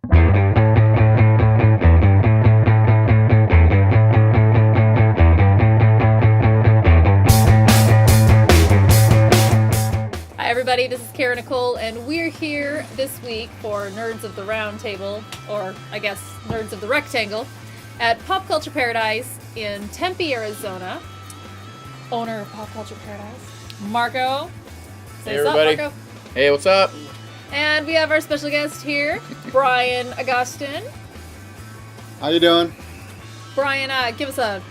Hi everybody, this is Cara Nicole, and we're here this week for Nerds of the Round Table, or I guess Nerds of the Rectangle, at Pop Culture Paradise in Tempe, Arizona. Owner of Pop Culture Paradise, Marco. Say Hey everybody. Marco. Hey, what's up? And we have our special guest here, Brian Agustin. How you doing? Brian, give us a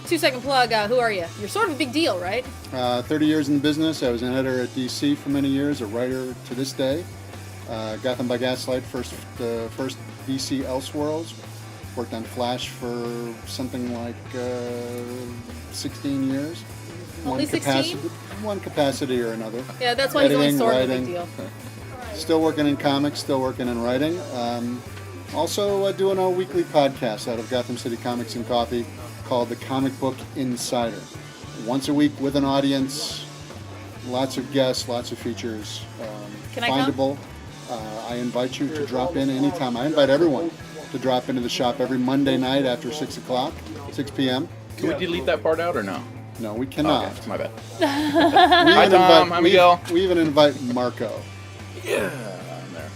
2-second plug. Who are you? You're sort of a big deal, right? 30 years in the business. I was an editor at DC for many years, a writer to this day. Gotham by Gaslight, the first DC Elseworlds. Worked on Flash for something like 16 years. Only 16? One capacity or another. Yeah, that's why he's only sort of a big deal. Still working in comics, still working in writing. Also doing a weekly podcast out of Gotham City Comics and Coffee called The Comic Book Insider. Once a week with an audience, lots of guests, lots of features. Can I come? I invite you to drop in anytime. I invite everyone to drop into the shop every Monday night after 6 p.m. Can we delete that part out or no? No, we cannot. Okay, my bad. Hi, Tom. Hi, Miguel. We even invite Marco. Yeah, I'm there.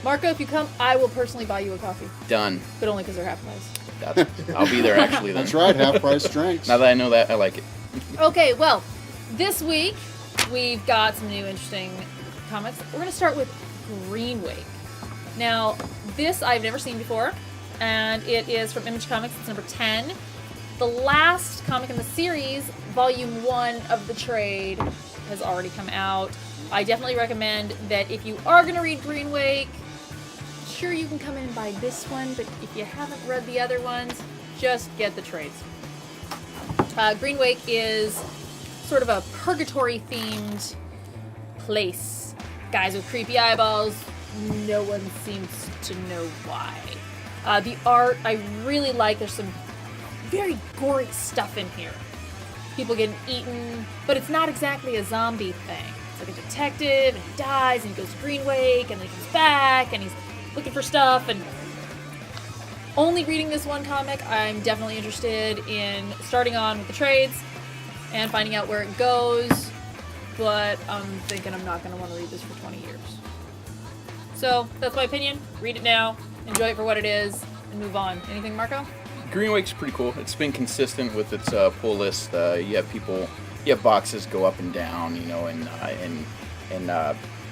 Marco, if you come, I will personally buy you a coffee. Done. But only because they're half price. I'll be there actually then. That's right, half-price drinks. Now that I know that, I like it. Okay, well, this week we've got some new interesting comics. We're going to start with Green Wake. Now, this I've never seen before, and it is from Image Comics. It's number 10. The last comic in the series, Volume 1 of the trade, has already come out. I definitely recommend that if you are going to read Green Wake, sure you can come in and buy this one, but if you haven't read the other ones, just get the trades. Green Wake is sort of a purgatory-themed place. Guys with creepy eyeballs, no one seems to know why. The art, I really like. There's some very gory stuff in here. People getting eaten, but it's not exactly a zombie thing. It's like a detective, and he dies, and he goes to Green Wake, and then he comes back, and he's looking for stuff, and only reading this one comic, I'm definitely interested in starting on with the trades and finding out where it goes, but I'm thinking I'm not going to want to read this for 20 years. So, that's my opinion. Read it now, enjoy it for what it is, and move on. Anything, Marco? Green Wake's pretty cool. It's been consistent with its pull list. You have boxes go up and down, and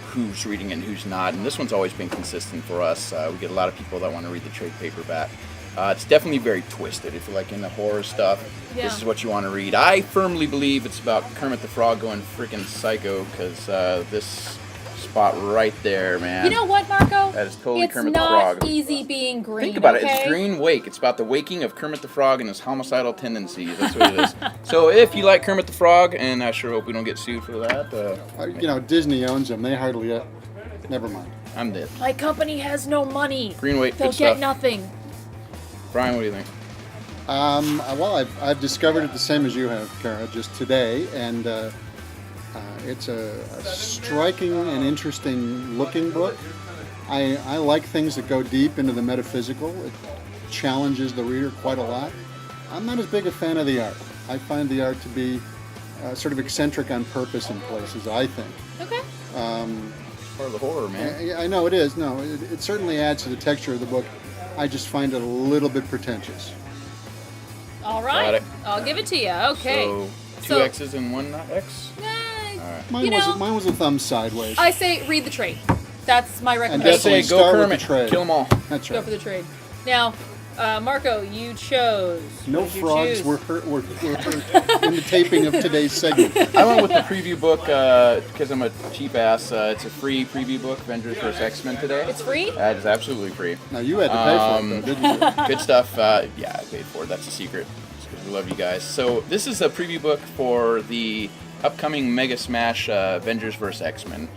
who's reading and who's not. And this one's always been consistent for us. We get a lot of people that want to read the trade paperback. It's definitely very twisted. If you're like into horror stuff, This is what you want to read. I firmly believe it's about Kermit the Frog going freaking psycho, because this spot right there, man. You know what, Marco? That is totally Kermit the It's Frog. not easy being green. Think about okay? it. It's Green Wake. It's about the waking of Kermit the Frog and his homicidal tendencies. That's what it is. So if you like Kermit the Frog, and I sure hope we don't get sued for that. Disney owns them. They hardly... never mind. I'm dead. My company has no money. Green Wake, They'll good get stuff. nothing. Brian, what do you think? Well, I've discovered it the same as you have, Cara, just today, and it's a striking and interesting looking book. I like things that go deep into the metaphysical. It challenges the reader quite a lot. I'm not as big a fan of the art. I find the art to be sort of eccentric on purpose in places, I think. Okay. Part of the horror, man. I know it is. No, it certainly adds to the texture of the book. I just find it a little bit pretentious. All right. I'll give it to you. Okay. So, two X's and one not X? Mine was a thumb sideways. I say read the trade. That's my And recommendation. definitely Say go start with Kermit. the trade. Kill them all. That's Go right. for the trade. Now, Marco, you chose. No What did you frogs choose? were hurt in the taping of today's segment. I went with the preview book because I'm a cheap ass. It's a free preview book, Avengers Vs X-men today. It's free? That is absolutely free. Now you had to pay for it, though, didn't you? Good stuff. Yeah, I paid for it. That's a secret. It's 'cause we love you guys. So this is a preview book for the upcoming Mega Smash Avengers vs. X-Men.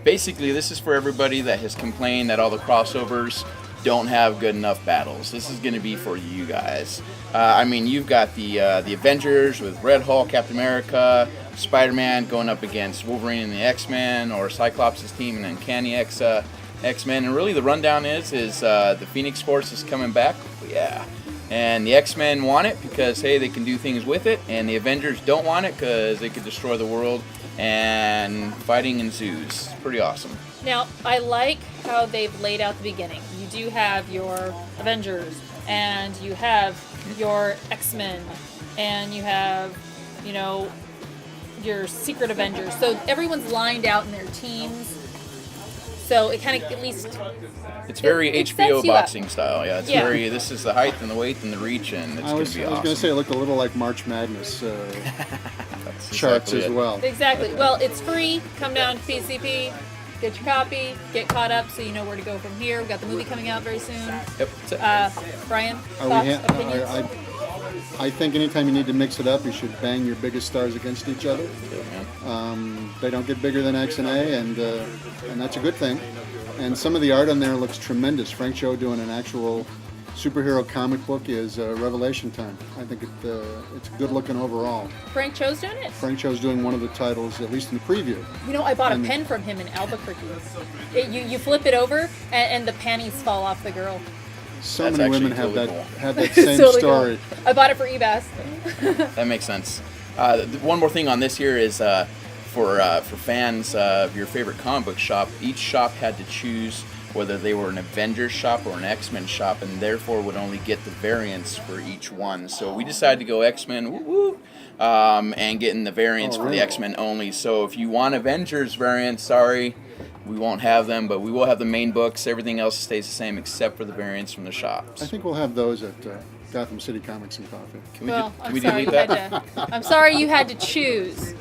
Basically, this is for everybody that has complained that all the crossovers don't have good enough battles. This is going to be for you guys. I mean, you've got the Avengers with Red Hulk, Captain America, Spider-Man going up against Wolverine and the X-Men, or Cyclops' team and Uncanny X. X-Men, and really the rundown is the Phoenix Force is coming back. Yeah. And the X-Men want it because, hey, they can do things with it, and the Avengers don't want it because they could destroy the world, and fighting ensues. Pretty awesome. Now, I like how they've laid out the beginning. You do have your Avengers, and you have your X-Men, and you have, you know, your Secret Avengers. So everyone's lined out in their teams. So it kind of, at least... It's very it HBO sets you boxing up. style. Yeah, it's very, this is the height and the weight and the reach, and it's going to be awesome. I was going to say it looked a little like March Madness That's charts exactly as it. well. Exactly. Well, it's free. Come down to PCP, get your copy, get caught up so you know where to go from here. We've got the movie coming out very soon. Yep, that's it. Brian, Are thoughts, we opinions? I think anytime you need to mix it up, you should bang your biggest stars against each other. Yeah, man. They don't get bigger than X and A, and that's a good thing. And some of the art on there looks tremendous. Frank Cho doing an actual superhero comic book is revelation time. I think it's good looking overall. Frank Cho's doing it? Frank Cho's doing one of the titles, at least in the preview. You know, I bought a pen from him in Albuquerque. You flip it over, and the panties fall off the girl. So That's many women actually have totally have that same Totally story. cool. I bought it for eBay. That makes sense. One more thing on this here is for fans of your favorite comic book shop, each shop had to choose whether they were an Avengers shop or an X-Men shop, and therefore would only get the variants for each one. So we decided to go X-Men, woo-woo, and getting the variants for the X-Men only. So if you want Avengers variants, sorry, we won't have them, but we will have the main books. Everything else stays the same except for the variants from the shops. I think we'll have those at Gotham City Comics and Coffee. I'm sorry you had to. I'm sorry you had to choose.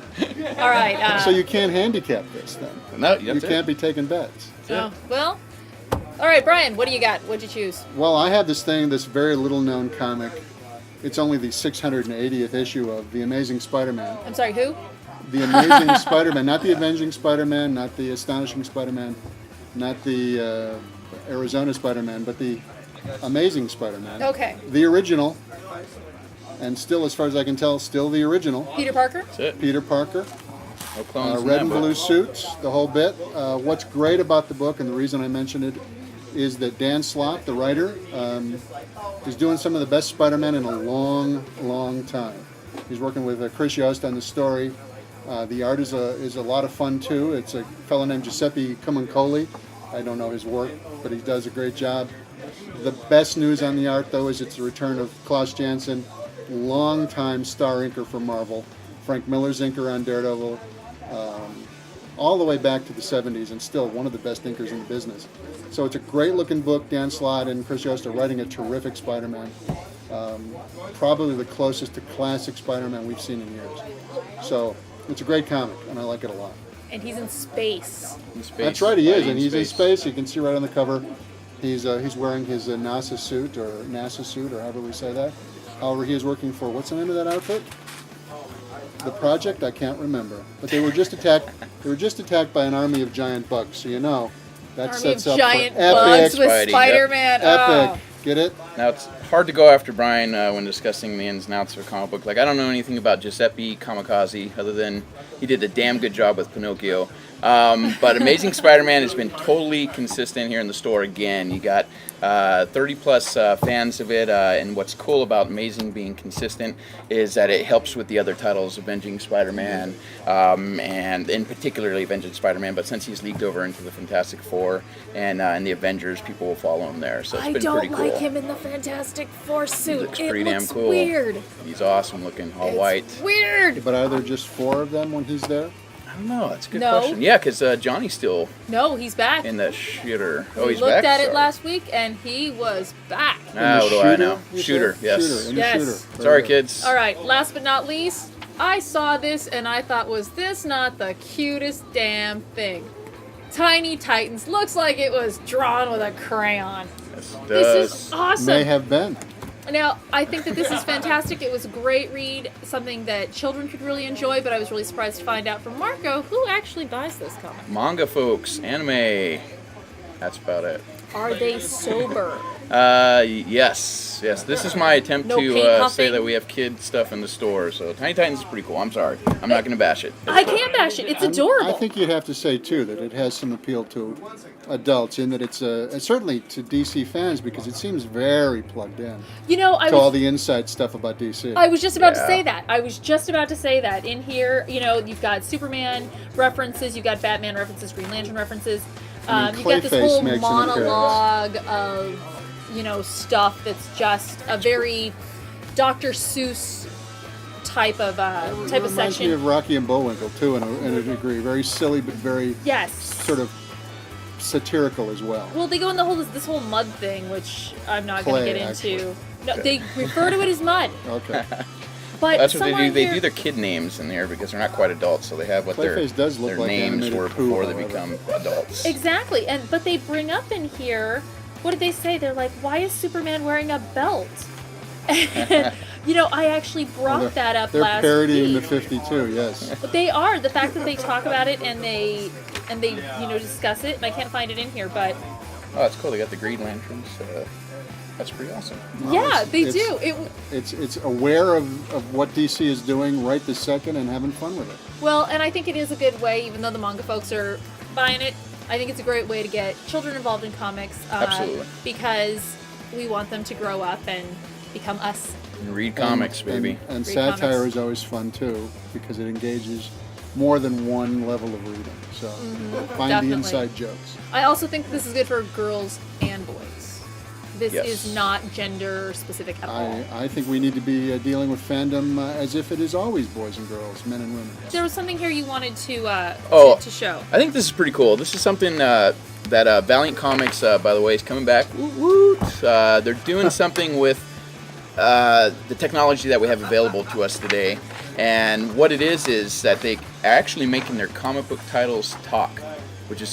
All right. So you can't handicap this then. No, You can't be taking bets. Oh, well. All right, Brian. What do you got? What'd you choose? Well, I have this very little-known comic. It's only the 680th issue of The Amazing Spider-Man. I'm sorry. Who? The Amazing Spider-Man, not the Avenging Spider-Man, not the Astonishing Spider-Man, not the Arizona Spider-Man, but the Amazing Spider-Man. Okay. The original, and still, as far as I can tell, still the original. Peter Parker. That's it. Peter Parker. No clones in Red that and book. blue suits, the whole bit. What's great about the book, and the reason I mentioned it, is that Dan Slott, the writer, is doing some of the best Spider-Man in a long, long time. He's working with Chris Yost on the story. The art is a lot of fun too. It's a fellow named Giuseppe Camuncoli. I don't know his work, but he does a great job. The best news on the art, though, is it's the return of Klaus Janson, longtime star inker for Marvel. Frank Miller's inker on Daredevil, all the way back to the 70s, and still one of the best inkers in the business. So it's a great-looking book. Dan Slott and Chris Yost are writing a terrific Spider-Man. Probably the closest to classic Spider-Man we've seen in years. So it's a great comic, and I like it a lot. And he's in space. That's right, he is, and he's in space. You can see right on the cover. He's wearing his NASA suit, or however we say that. However, he is working for, what's the name of that outfit? The Project? I can't remember. But they were just attacked. They were just attacked by an army of giant bugs. So you know that Army sets of up giant for bugs epic. with Spidey, Spider-Man. Epic. Get it? Now, it's hard to go after Brian when discussing the ins and outs of a comic book. Like, I don't know anything about Giuseppe Kamikaze other than he did a damn good job with Pinocchio. But Amazing Spider-Man has been totally consistent here in the store again. You got 30-plus fans of it, and what's cool about Amazing being consistent is that it helps with the other titles, Avenging Spider-Man, and particularly Avenging Spider-Man, but since he's leaked over into the Fantastic Four and the Avengers, people will follow him there, so it's been pretty cool. I don't like him in the Fantastic Four suit. He looks pretty damn cool. Weird. He's awesome looking, all white. Weird. But are there just 4 of them when he's there? I don't know, that's a good No. question. Yeah, because Johnny's still No, he's back. in the shooter. Oh, We he's looked back? at it Sorry. last week, and he was back. What do I know? you Shooter, said? yes. Shooter, in the Yes. shooter. Very Sorry, good. kids. All right, last but not least, I saw this, and I thought, was this not the cutest damn thing? Tiny Titans. Looks like it was drawn with a crayon. Yes, it This does. is awesome. May have been. Now, I think that this is fantastic. It was a great read, something that children could really enjoy, but I was really surprised to find out from Marco who actually buys this comic. Manga folks, anime. That's about it. Are they sober? Yes. This is my attempt No paint to huffing? say that we have kid stuff in the store. So Tiny Titans is pretty cool. I'm sorry. I'm not going to bash it. I can't bash it. It's adorable. I think you'd have to say too that it has some appeal to adults in that it's and certainly to DC fans because it seems very plugged in You know, to all the inside stuff about DC. I was just about to Yeah. say that. I was just about to say that. In here, you know, you've got Superman references, you've got Batman references, Green Lantern references. I mean, You've got this Clayface whole makes an monologue of, you know, stuff that's just a very Dr. Seuss type of It reminds me section. of Rocky and Bullwinkle too, in a degree. Very silly, but very Yes. sort of satirical as well. Well, they go in this whole mud thing, which I'm not going to Clay, get into. actually. No, they refer to it as mud. Okay. But That's what they somewhere do. They here- do their kid names in there because they're not quite adults, so they have what their Clayface does look like names animated were poo, before they however. become adults. Exactly, but they bring up in here, what did they say? They're like, why is Superman wearing a belt? And, you know, I actually brought that up They're last parodying the week. 52, yes. But they are, the fact that they talk about it and they you know, discuss it, and I can't find it in here, but Oh, it's cool. They got the Green Lanterns. That's pretty awesome. yeah, they it's- do. It's aware of what DC is doing right this second and having fun with it. Well, and I think it is a good way, even though the manga folks are buying it, I think it's a great way to get children involved in comics. Absolutely. Because we want them to grow up and become us. And read comics, baby. And Read satire comics. is always fun too because it engages more than one level of reading. So find Definitely. the inside jokes. I also think this is good for girls and boys. This Yes. is not gender specific at all. I think we need to be dealing with fandom as if it is always boys and girls, men and women. There was something here you wanted to Oh. to show. I think this is pretty cool. This is something that Valiant Comics, by the way, is coming back. Woot woot. They're doing something with the technology that we have available to us today. And what it is that they are actually making their comic book titles talk, which is,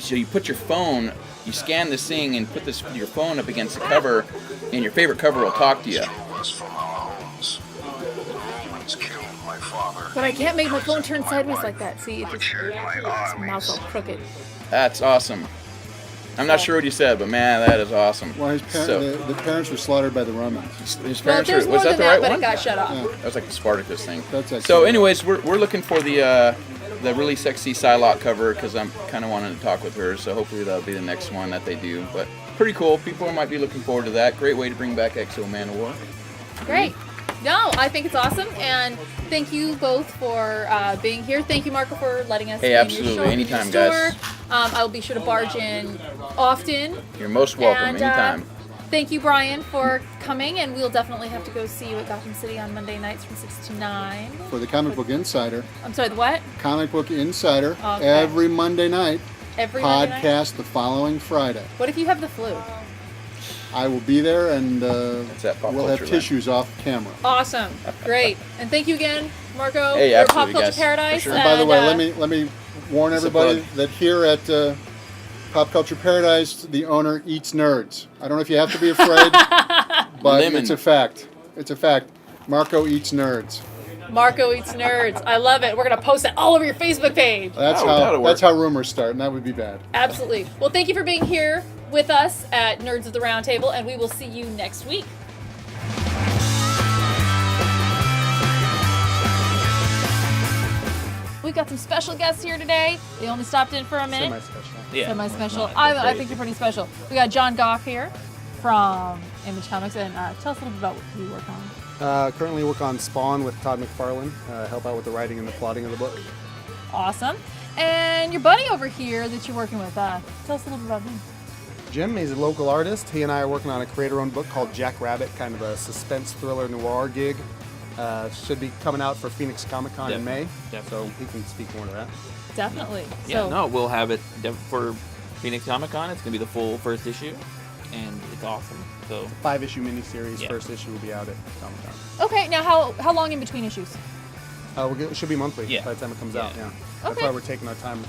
so you put your phone, you scan this thing and put your phone up against the cover, and your favorite cover will talk to you. But I can't make my phone turn sideways like that. See, its mouth's all crooked. That's awesome. I'm not sure what you said, but man, that is awesome. Well, the parents were slaughtered by the Romans. His Well, parents there's were, more was that than the that, right but one? it got shut off. Yeah. That was like the Spartacus thing. That's So, excellent. anyways, we're looking for the really sexy Psylocke cover because I'm kind of wanting to talk with her. So hopefully that'll be the next one that they do. But pretty cool. People might be looking forward to that. Great way to bring back Exo Man of War. Great. No, I think it's awesome, and thank you both for being here. Thank you, Marco, for letting us Hey, be in absolutely. your show, Anytime, in your guys. store. I will be sure to barge in often. You're most welcome. And, Anytime. Thank you, Brian, for coming, and we'll definitely have to go see you at Gotham City on Monday nights from 6 to 9. For the Comic Book Insider, I'm sorry, the what? Comic Book Insider, Okay. every Monday night, Every Monday night? podcast the following Friday. What if you have the flu? I will be there and That's that pop we'll have culture, man. tissues off camera. Awesome. Great. And thank you again, Marco, Hey, for Pop absolutely, Culture guys. Paradise. For sure. And by the And, way, let me warn It's a everybody plug. that here at Pop Culture Paradise, the owner eats nerds. I don't know if you have to be afraid, but Lemon. it's a fact. It's a fact. Marco eats nerds. Marco Eats Nerds. I love it. We're going to post it all over your Facebook page. That'll That's work. how rumors start, and that would be bad. Absolutely. Well, thank you for being here with us at Nerds of the Round Table, and we will see you next week. We've got some special guests here today. They only stopped in for a minute. Semi-special. Yeah. Semi-special. I think they're pretty special. We got John Goff here from Image Comics, and tell us a little bit about what you work on. Currently work on Spawn with Todd McFarlane, help out with the writing and the plotting of the book. Awesome. And your buddy over here that you're working with, tell us a little bit about him. Jim is a local artist. He and I are working on a creator-owned book called Jack Rabbit, kind of a suspense thriller noir gig. Should be coming out for Phoenix Comic-Con in May, Definitely. so he can speak more to that. Definitely. Yeah, So, no, we'll have it for Phoenix Comic Con. It's gonna be the full first issue, and it's awesome. So 5-issue miniseries. Yeah. First issue will be out at Comic-Con. Okay, now how long in between issues? It should be monthly Yeah. by the time it comes out. Yeah. Yeah. That's Okay. why we're taking our time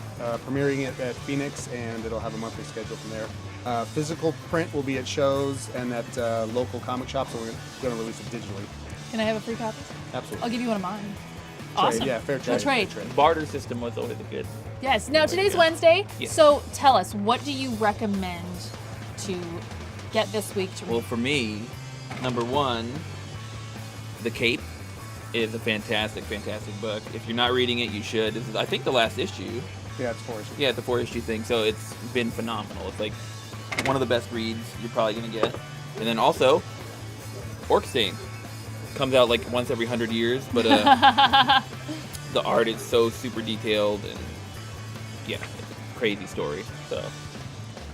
premiering it at Phoenix, and it'll have a monthly schedule from there. Physical print will be at shows and at local comic shops, and we're going to release it digitally. Can I have a free copy? Absolutely. I'll give you one of mine. Trade, Awesome. yeah, fair trade. We'll trade. Fair trade. barter system was always a good. Yes. Now today's Wednesday, Yeah. so tell us, what do you recommend to get this week to read? Well, for me, number one, The Cape is a fantastic, fantastic book. If you're not reading it, you should. This is, I think, the last issue. Yeah, it's 4 issues. Yeah, it's a 4-issue thing, so it's been phenomenal. It's like one of the best reads you're probably going to get. And then also, Orc Stain. Comes out like once every 100 years, but the art is so super detailed and yeah, it's a crazy story. So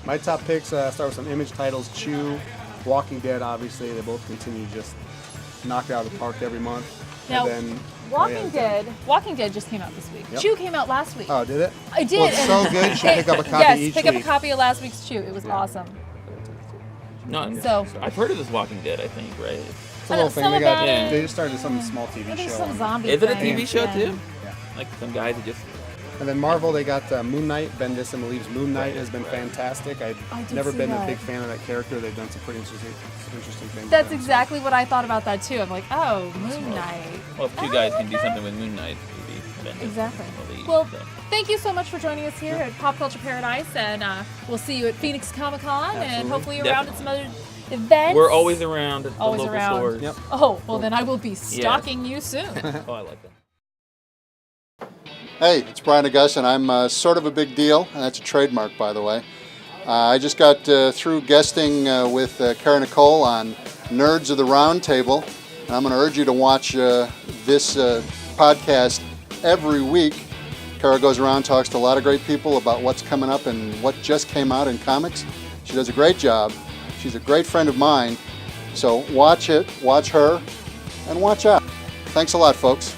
My top picks start with some Image titles. Chew, Walking Dead, obviously. They both continue to just knock it out of the park every month. Now, And then Walking Dead just came out this week. Yep. Chew came out last week. Oh, did it? I did. Well, it's so good. You should pick up a copy yes, each pick week. up a copy of last week's Chew. It was awesome. no, So I've heard of this Walking Dead. I think right. It's a little thing. some They, got, about it- they just started some small TV I think show. some on it. zombie. Is it a thing. TV show Yeah. too? Yeah. Like some guys that just And then Marvel, they got Moon Knight. Bendis and believes Moon Knight has been fantastic. I I've did never see been that. a big fan of that character. They've done some pretty interesting things. That's with him, so. exactly what I thought about that too. I'm like, oh, Moon Knight. well, if two guys can do something with Moon Knight, maybe Bendis Exactly. will lead, Well, so. thank you so much for joining us here at Pop Culture Paradise, and we'll see you at Phoenix Comic Con, and Absolutely. hopefully around at some other events. We're always around at the Always local around. stores. Yep. Oh, well then I will be stalking you soon. Oh, I like that. Hey, it's Brian August, and I'm sort of a big deal, and that's a trademark, by the way. I just got through guesting with Cara Nicole on Nerds of the Round Table, and I'm going to urge you to watch this podcast every week. Cara goes around, talks to a lot of great people about what's coming up and what just came out in comics. She does a great job. She's a great friend of mine, so watch it, watch her, and watch out. Thanks a lot, folks.